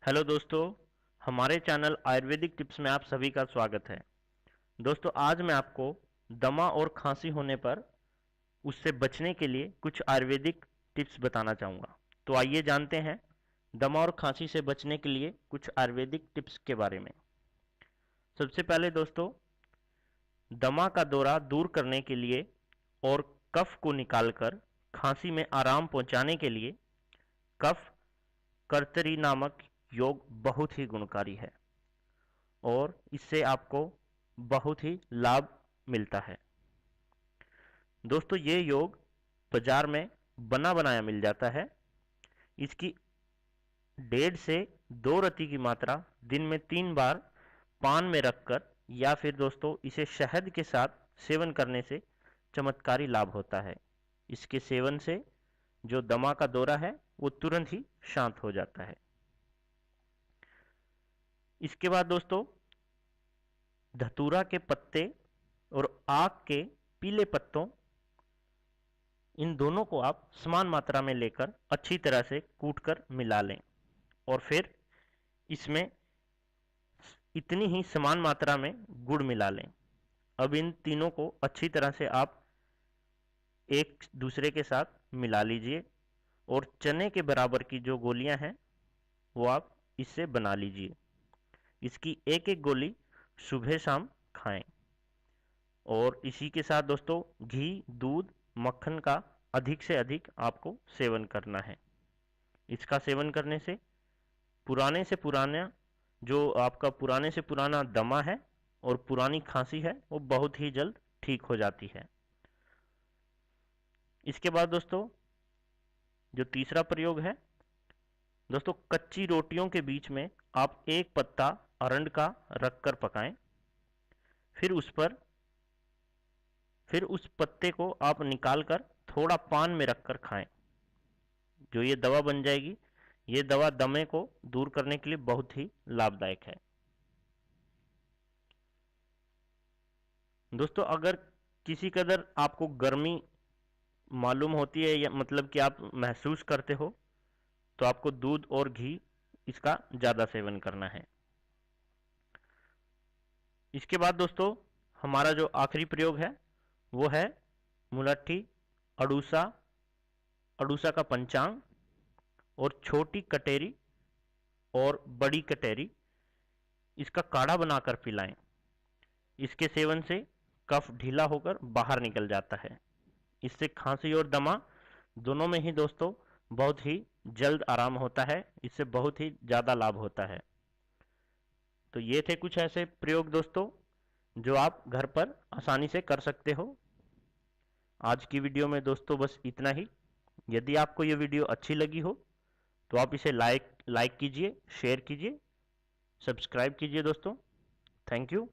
Hello दोस्तों, हमारे channel Ayurvedic tips में आप सभी का स्वागत है। दोस्तों, आज मैं आपको दमा और खांसी होने पर उससे बचने के लिए कुछ आयुर्वेदिक टिप्स बताना चाहूँगा। तो आइए जानते हैं दमा और खांसी से बचने के लिए कुछ आयुर्वेदिक टिप्स के बारे में। सबसे पहले दोस्तों, दमा का दौरा दूर करने के लिए और कफ को निकालकर खांसी में आराम पहुंचाने के लिए कफ कर्तरी नामक योग बहुत ही गुणकारी है और इससे आपको बहुत ही लाभ मिलता है। दोस्तों, ये योग बाजार में बना बनाया मिल जाता है। इसकी 1.5 से 2 रति की मात्रा दिन में 3 बार पान में रखकर या फिर दोस्तों इसे शहद के साथ सेवन करने से चमत्कारी लाभ होता है। इसके सेवन से जो दमा का दौरा है वो तुरंत ही शांत हो जाता है। इसके बाद दोस्तों, धतूरा के पत्ते और आक के पीले पत्तों, इन दोनों को आप समान मात्रा में लेकर अच्छी तरह से कूटकर मिला लें और फिर इसमें इतनी ही समान मात्रा में गुड़ मिला लें। अब इन तीनों को अच्छी तरह से आप एक दूसरे के साथ मिला लीजिए और चने के बराबर की जो गोलियां हैं वो आप इससे बना लीजिए। इसकी एक एक गोली सुबह शाम खाएं और इसी के साथ दोस्तों घी, दूध, मक्खन का अधिक से अधिक आपको सेवन करना है। इसका सेवन करने से पुराने से पुराना दमा है और पुरानी खांसी है वो बहुत ही जल्द ठीक हो जाती है। इसके बाद दोस्तों जो तीसरा प्रयोग है दोस्तों, कच्ची रोटियों के बीच में आप एक पत्ता अरंड का रखकर पकाएं। फिर उस पत्ते को आप निकालकर थोड़ा पान में रखकर खाएं। जो ये दवा बन जाएगी, ये दवा दमे को दूर करने के लिए बहुत ही लाभदायक है। दोस्तों, अगर किसी कदर आपको गर्मी मालूम होती है या मतलब कि आप महसूस करते हो तो आपको दूध और घी इसका ज़्यादा सेवन करना है। इसके बाद दोस्तों हमारा जो आखिरी प्रयोग है वो है मुलट्ठी, अड़ूसा, अड़ूसा का पंचांग और छोटी कटेरी और बड़ी कटेरी, इसका काढ़ा बनाकर पिलाएं। इसके सेवन से कफ ढीला होकर बाहर निकल जाता है। इससे खांसी और दमा दोनों में ही दोस्तों बहुत ही जल्द आराम होता है। इससे बहुत ही ज़्यादा लाभ होता है। तो ये थे कुछ ऐसे प्रयोग दोस्तों जो आप घर पर आसानी से कर सकते हो। आज की वीडियो में दोस्तों बस इतना ही। यदि आपको ये वीडियो अच्छी लगी हो तो आप इसे लाइक कीजिए, शेयर कीजिए, सब्सक्राइब कीजिए दोस्तों। Thank you.